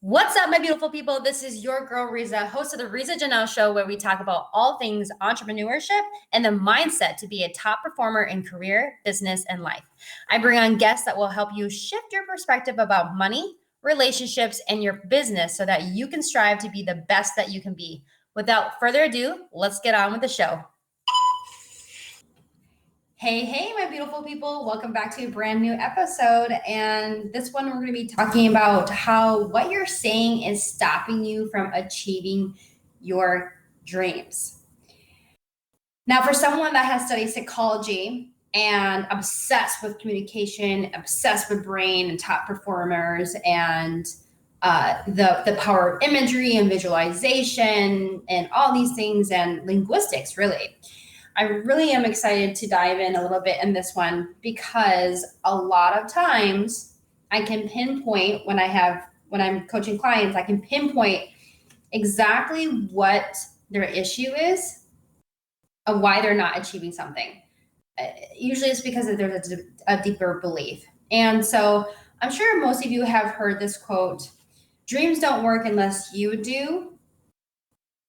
What's up, my beautiful people? This is your girl, Riza, host of the Riza Janelle Show, where we talk about all things entrepreneurship and the mindset to be a top performer in career, business, and life. I bring on guests that will help you shift your perspective about money, relationships, and your business so that you can strive to be the best that you can be. Without further ado, let's get on with the show. Hey, my beautiful people. Welcome back to a brand new episode. And this one, we're going to be talking about how what you're saying is stopping you from achieving your dreams. Now, for someone that has studied psychology and obsessed with communication, obsessed with brain and top performers and the power of imagery and visualization and all these things and linguistics, really, I really am excited to dive in a little bit in this one because a lot of times I can pinpoint when I'm coaching clients, I can pinpoint exactly what their issue is of why they're not achieving something. Usually it's because there's a deeper belief. And so I'm sure most of you have heard this quote, dreams don't work unless you do.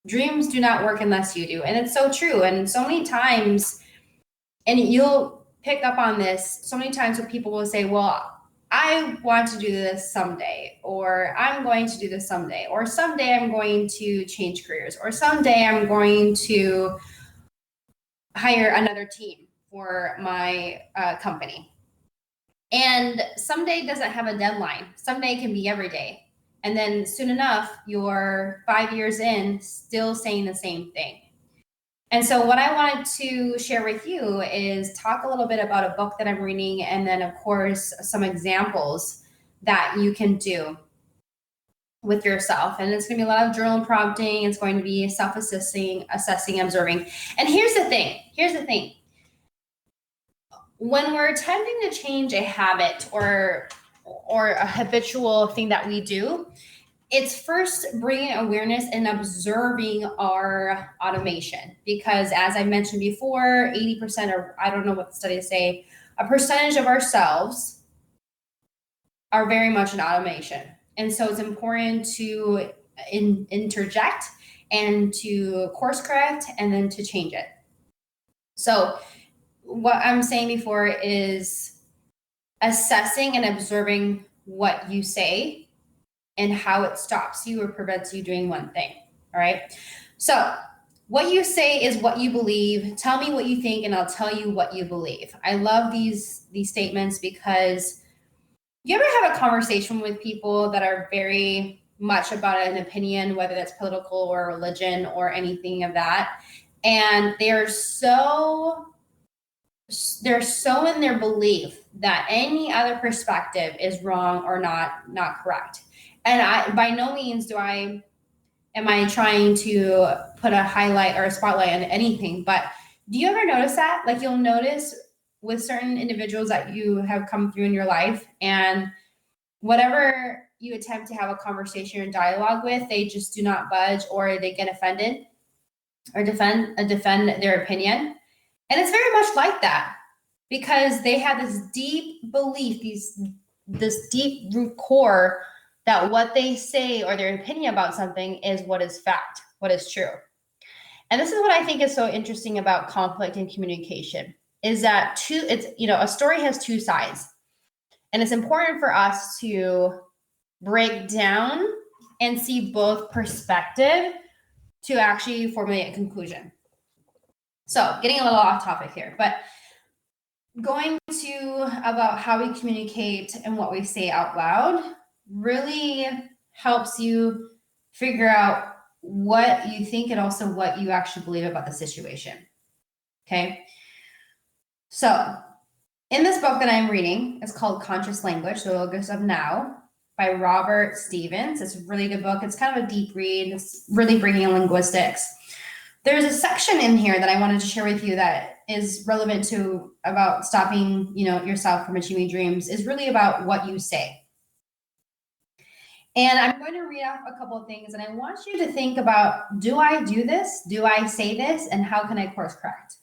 Dreams do not work unless you do. And it's so true. And so many times, and you'll pick up on this, so many times when people will say, well, I want to do this someday, or I'm going to do this someday, or someday I'm going to change careers, or someday I'm going to hire another team for my company. And someday doesn't have a deadline. Someday can be every day. And then soon enough, you're 5 years in, still saying the same thing. And so what I wanted to share with you is talk a little bit about a book that I'm reading, and then, of course, some examples that you can do with yourself. And it's going to be a lot of journal prompting. It's going to be self-assessing, observing. And here's the thing. When we're attempting to change a habit or a habitual thing that we do, it's first bringing awareness and observing our automation. Because as I mentioned before, 80%, or I don't know what the studies say, a percentage of ourselves are very much in automation. And so it's important to interject and to course correct and then to change it. So what I'm saying before is assessing and observing what you say and how it stops you or prevents you doing one thing. All right. So what you say is what you believe. Tell me what you think and I'll tell you what you believe. I love these statements because you ever have a conversation with people that are very much about an opinion, whether that's political or religion or anything of that, and they're so in their belief that any other perspective is wrong or not correct. And I, by no means am I trying to put a highlight or a spotlight on anything, but do you ever notice that? Like, you'll notice with certain individuals that you have come through in your life, and whatever you attempt to have a conversation or dialogue with, they just do not budge, or they get offended or defend their opinion. And it's very much like that because they have this deep belief, this deep root core that what they say or their opinion about something is what is fact, what is true. And this is what I think is so interesting about conflict and communication is that a story has two sides. And it's important for us to break down and see both perspective to actually formulate a conclusion. So getting a little off topic here, but going to about how we communicate and what we say out loud really helps you figure out what you think and also what you actually believe about the situation. Okay. So in this book that I'm reading, it's called Conscious Language, The Logos of Now by Robert Stevens. It's a really good book. It's kind of a deep read. It's really bringing in linguistics. There's a section in here that I wanted to share with you that is relevant to about stopping, yourself from achieving dreams, is really about what you say. And I'm going to read off a couple of things, and I want you to think about, do I do this? Do I say this? And how can I course correct?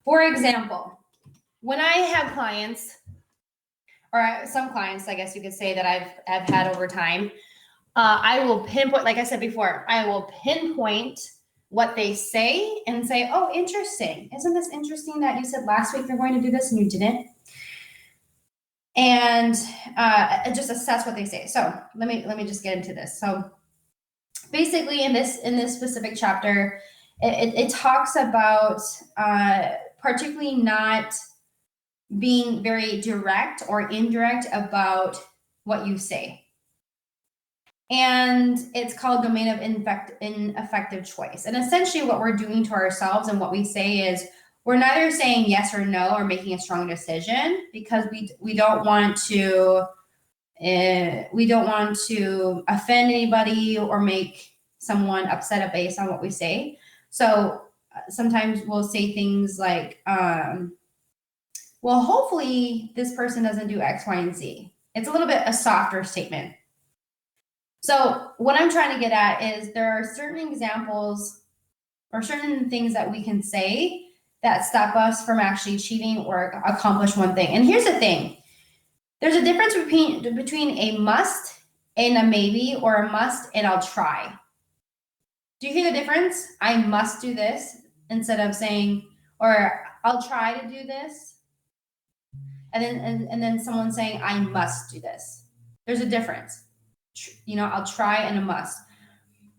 For example, when I have clients, or some clients, I guess you could say, that I've had over time, I will pinpoint, like I said before, I will pinpoint what they say and say, oh, interesting. Isn't this interesting that you said last week you're going to do this and you didn't? And just assess what they say. So let me just get into this. So basically in this specific chapter, it talks about particularly not being very direct or indirect about what you say. And it's called Domain of Ineffective Choice. And essentially what we're doing to ourselves and what we say is, we're neither saying yes or no or making a strong decision, because we don't want to offend anybody or make someone upset based on what we say. So sometimes we'll say things like, well, hopefully this person doesn't do X, Y, and Z. It's a little bit a softer statement. So what I'm trying to get at is, there are certain examples or certain things that we can say that stop us from actually achieving or accomplish one thing. And here's the thing. There's a difference between a must and a maybe, or a must and I'll try. Do you hear the difference? I must do this, instead of saying, or I'll try to do this. And then someone saying, I must do this. There's a difference. I'll try and a must.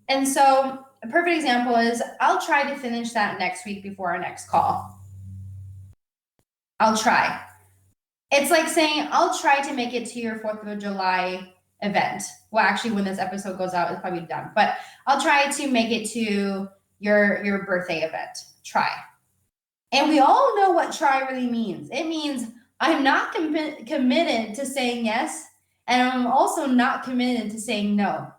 And so a perfect example is, I'll try to finish that next week before our next call. I'll try. It's like saying, I'll try to make it to your 4th of July event. Well, actually, when this episode goes out, it's probably done. But I'll try to make it to your birthday event. Try. And we all know what try really means. It means I'm not committed to saying yes, and I'm also not committed to saying no.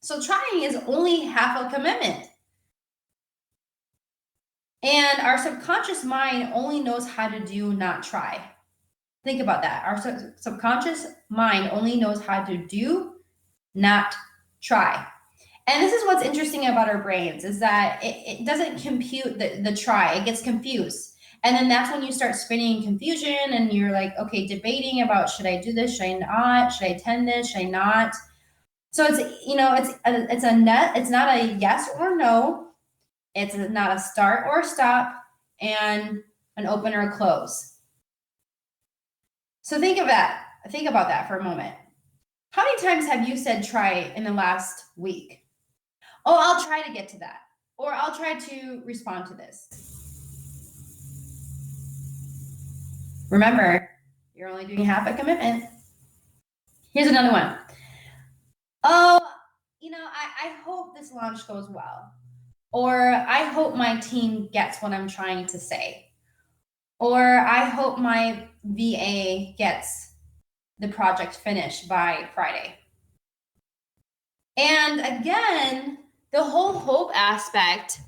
So trying is only half a commitment. And our subconscious mind only knows how to do, not try. Think about that. Our subconscious mind only knows how to do, not try. And this is what's interesting about our brains, is that it doesn't compute the try. It gets confused. And then that's when you start spinning confusion, and you're like, okay, debating about, should I do this? Should I not? Should I attend this? Should I not? So it's not a yes or no. It's not a start or stop, and an open or a close. So think about that for a moment. How many times have you said try in the last week? Oh, I'll try to get to that. Or I'll try to respond to this. Remember, you're only doing half a commitment. Here's another one. Oh, I hope this launch goes well. Or I hope my team gets what I'm trying to say. Or I hope my VA gets the project finished by Friday. And again, the whole hope aspect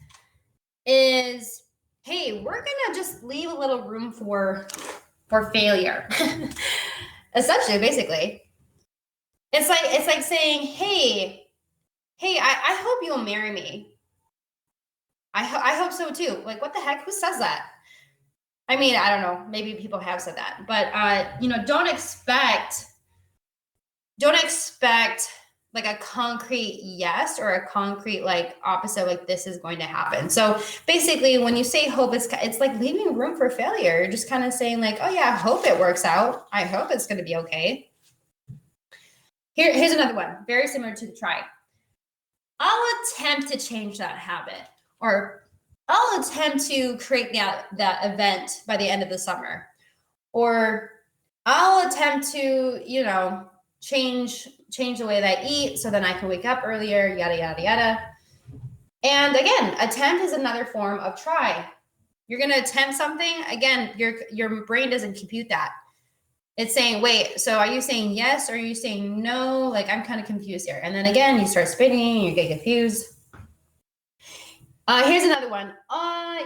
is, hey, we're gonna just leave a little room for failure. Essentially, basically. It's like saying, hey, I hope you'll marry me. I hope so too. Like, what the heck? Who says that? I mean, I don't know. Maybe people have said that, but don't expect like a concrete yes or a concrete like opposite, like this is going to happen. So basically, when you say hope, it's like leaving room for failure. You're just kind of saying like, oh yeah, I hope it works out. I hope it's going to be okay. Here's another one, very similar to the try. I'll attempt to change that habit, or I'll attempt to create that event by the end of the summer, or I'll attempt to, change change the way that I eat so then I can wake up earlier, yada, yada, yada. And again, attempt is another form of try. You're going to attempt something. Again, your brain doesn't compute that. It's saying, wait, so are you saying yes or are you saying no? Like, I'm kind of confused here. And then again, you start spinning, you get confused. Here's another one.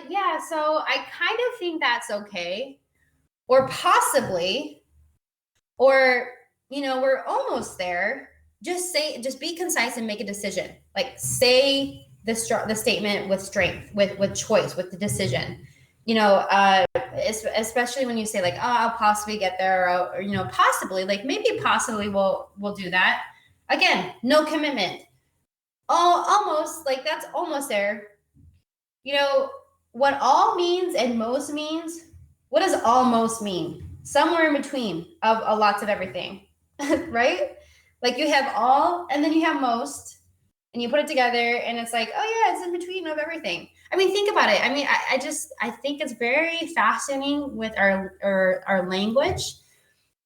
Yeah, so I kind of think that's okay. Or possibly, or, we're almost there. Just be concise and make a decision. Like, say the statement with strength, with choice, with the decision. Especially when you say like, oh, I'll possibly get there, or possibly, like maybe possibly we'll do that. Again, no commitment. Oh, almost, like that's almost there. What all means and most means, what does almost mean? Somewhere in between of lots of everything, right? Like you have all and then you have most and you put it together and it's like, oh yeah, it's in between of everything. I mean, think about it. I mean, I think it's very fascinating with our language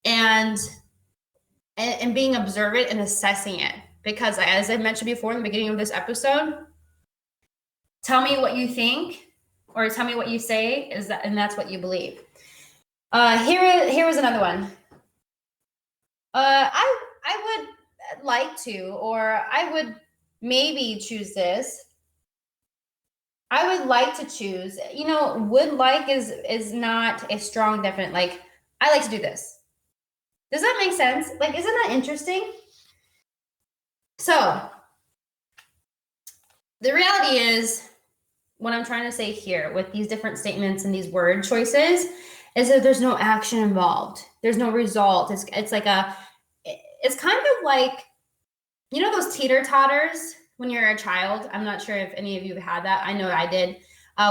and being observant and assessing it. Because as I mentioned before in the beginning of this episode, tell me what you think or tell me what you say and that's what you believe. Here was another one. I would like to, or I would maybe choose this. I would like to choose. Would like is not a strong definite. Like, I like to do this. Does that make sense? Like, isn't that interesting? So, the reality is, what I'm trying to say here with these different statements and these word choices is that there's no action involved. There's no result. It's kind of like, those teeter-totters when you're a child. I'm not sure if any of you had that. I know I did.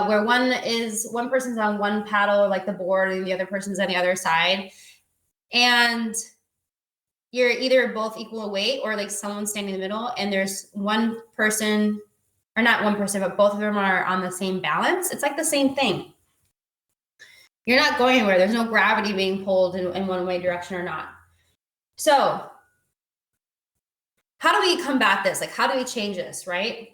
Where one person's on one paddle, like the board, and the other person's on the other side. And you're either both equal weight or like someone standing in the middle and there's one person, or not one person, but both of them are on the same balance. It's like the same thing. You're not going anywhere. There's no gravity being pulled in one way direction or not. So how do we combat this? Like, how do we change this, right?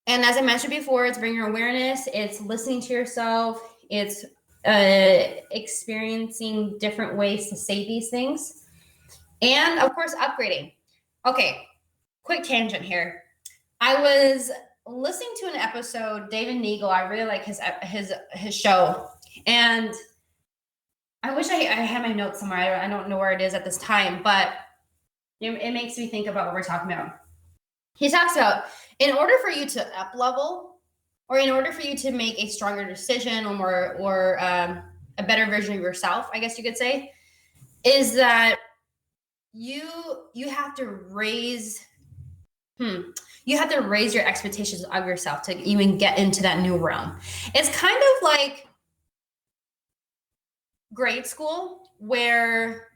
And as I mentioned before, it's bringing your awareness. It's listening to yourself. It's experiencing different ways to say these things. And of course, upgrading. Okay, quick tangent here. I was listening to an episode, David Neagle. I really like his show. And I wish I had my notes somewhere. I don't know where it is at this time, but it makes me think about what we're talking about. He talks about, in order for you to up level, or in order for you to make a stronger decision or a better version of yourself, I guess you could say, is that you have to raise your expectations of yourself to even get into that new realm. It's kind of like grade school where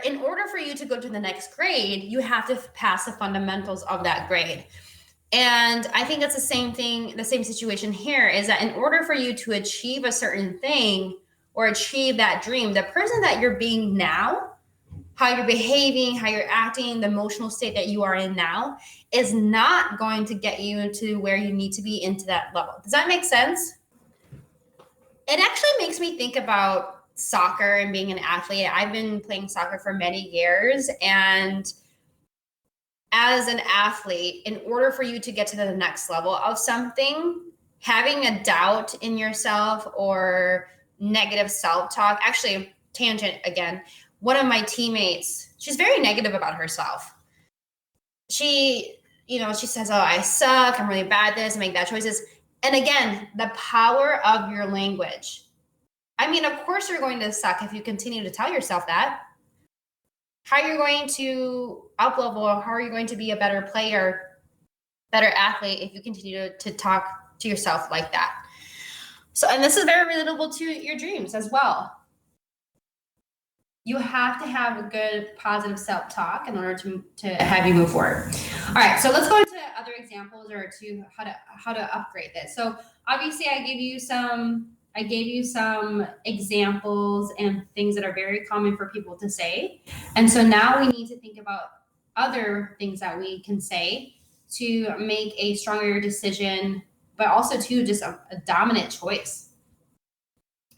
in order for you to go to the next grade, you have to pass the fundamentals of that grade. And I think that's the same thing, the same situation here, is that in order for you to achieve a certain thing or achieve that dream, the person that you're being now, how you're behaving, how you're acting, the emotional state that you are in now is not going to get you into where you need to be into that level. Does that make sense? It actually makes me think about soccer and being an athlete. I've been playing soccer for many years, and as an athlete, in order for you to get to the next level of something, having a doubt in yourself or negative self-talk, actually, tangent again, one of my teammates, she's very negative about herself. She says, oh, I suck, I'm really bad at this, I make bad choices. And again, the power of your language. I mean, of course you're going to suck if you continue to tell yourself that. How are you going to up-level, or how are you going to be a better player, better athlete if you continue to talk to yourself like that? So, and this is very relatable to your dreams as well. You have to have a good positive self-talk in order to have you move forward. All right, so let's go into other examples or to how to upgrade this. So obviously I give you some I gave you some examples and things that are very common for people to say. And so now we need to think about other things that we can say to make a stronger decision, but also to just a dominant choice.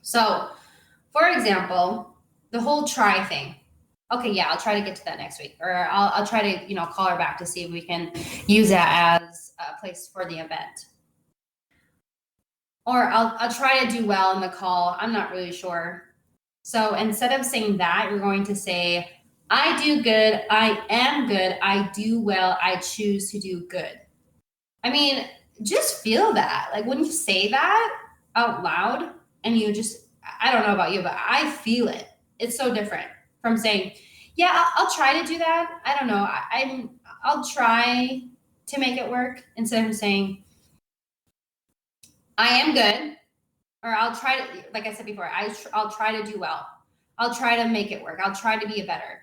So, for example, the whole try thing. Okay, yeah, I'll try to get to that next week, or I'll try to call her back to see if we can use that as a place for the event. Or I'll try to do well in the call. I'm not really sure. So instead of saying that, you're going to say, I do good, I am good, I do well, I choose to do good. I mean, just feel that. Like when you say that out loud and you just, I don't know about you, but I feel it. It's so different from saying, yeah, I'll try to do that. I don't know. I'll try to make it work, instead of saying, I am good, or I'll try to, like I said before, I'll try to do well. I'll try to make it work. I'll try to be better.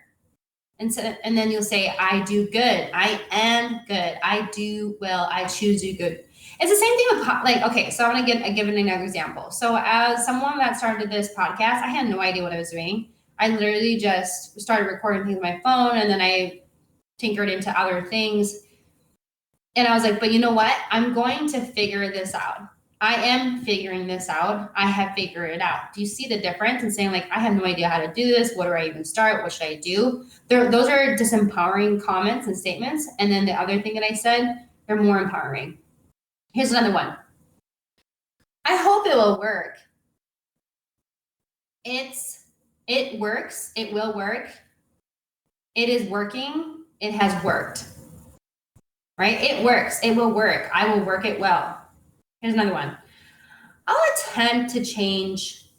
And then you'll say, I do good. I am good. I do well. I choose to do good. It's the same thing with okay, so I'm going to give another example. So as someone that started this podcast, I had no idea what I was doing. I literally just started recording things with my phone, and then I tinkered into other things. And I was like, but you know what? I'm going to figure this out. I am figuring this out. I have figured it out. Do you see the difference in saying, like, I have no idea how to do this. What do I even start? What should I do? Those are just empowering comments and statements. And then the other thing that I said, they're more empowering. Here's another one. I hope it will work. It works. It will work. It is working. It has worked. Right? It works. It will work. I will work it well. Here's another one. I'll attempt to change.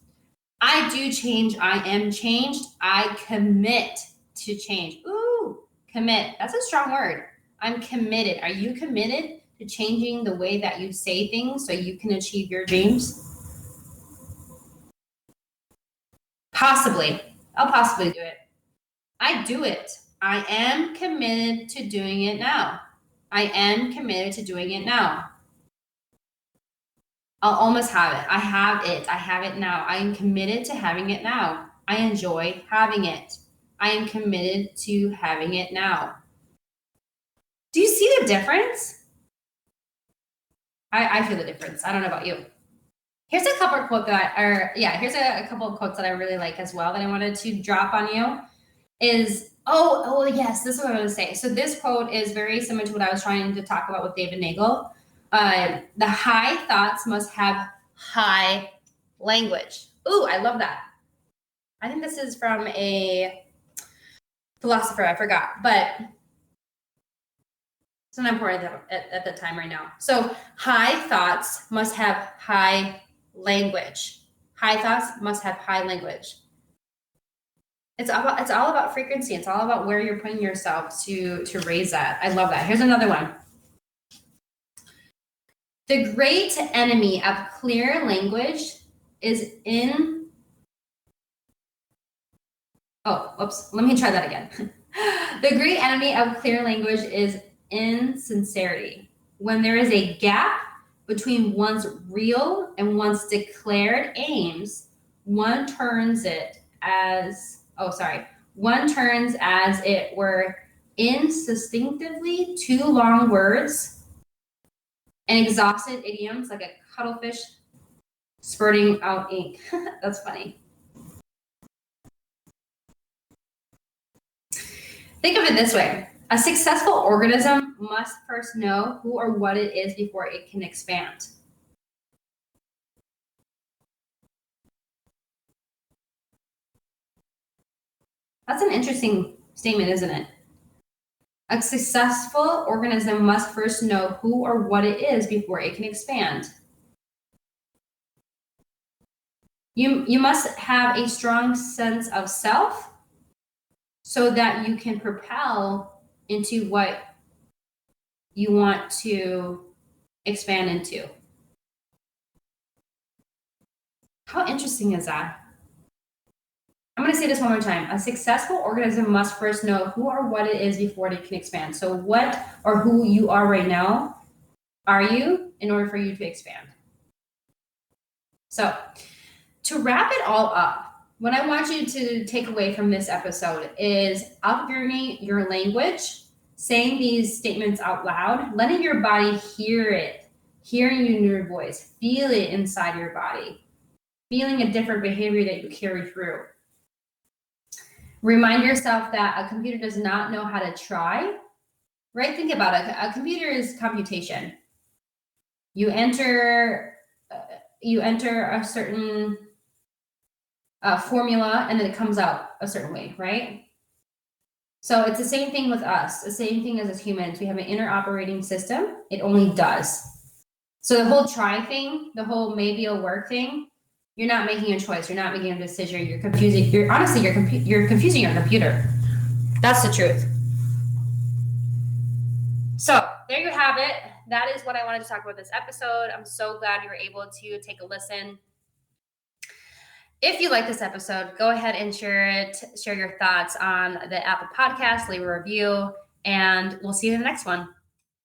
I do change. I am changed. I commit to change. Ooh, commit. That's a strong word. I'm committed. Are you committed to changing the way that you say things so you can achieve your dreams? Possibly. I'll possibly do it. I do it. I am committed to doing it now. I am committed to doing it now. I'll almost have it. I have it. I have it now. I am committed to having it now. I enjoy having it. I am committed to having it now. Do you see the difference? I feel the difference. I don't know about you. Here's a couple of quotes here's a couple of quotes that I really like as well that I wanted to drop on you. Yes, this is what I was going to say. So this quote is very similar to what I was trying to talk about with David Nagel. The high thoughts must have high language. Ooh, I love that. I think this is from a philosopher. I forgot, but it's not important at the time right now. So high thoughts must have high language. High thoughts must have high language. It's all about frequency. It's all about where you're putting yourself to raise that. I love that. Here's another one. The great enemy of clear language is in. Let me try that again. The great enemy of clear language is insincerity. When there is a gap between one's real and one's declared aims, one turns as it were instinctively too long words and exhausted idioms like a cuttlefish spurting out ink. That's funny. Think of it this way. A successful organism must first know who or what it is before it can expand. That's an interesting statement, isn't it? A successful organism must first know who or what it is before it can expand. You must have a strong sense of self so that you can propel into what you want to expand into. How interesting is that? I'm going to say this one more time. A successful organism must first know who or what it is before it can expand. So what or who you are right now are you in order for you to expand? So To wrap it all up, what I want you to take away from this episode is upgrading your language, saying these statements out loud, letting your body hear it, hearing you in your voice, feel it inside your body, feeling a different behavior that you carry through. Remind yourself that a computer does not know how to try, right? Think about it. A computer is computation. You enter a certain formula, and then it comes out a certain way, right? So it's the same thing with us. The same thing as humans. We have an inner operating system. It only does. So the whole try thing, the whole maybe it'll work thing, you're not making a choice. You're not making a decision. You're confusing. You're confusing your computer. That's the truth. So there you have it. That is what I wanted to talk about this episode. I'm so glad you were able to take a listen. If you like this episode, go ahead and share it. Share your thoughts on the Apple Podcast, leave a review, and we'll see you in the next one.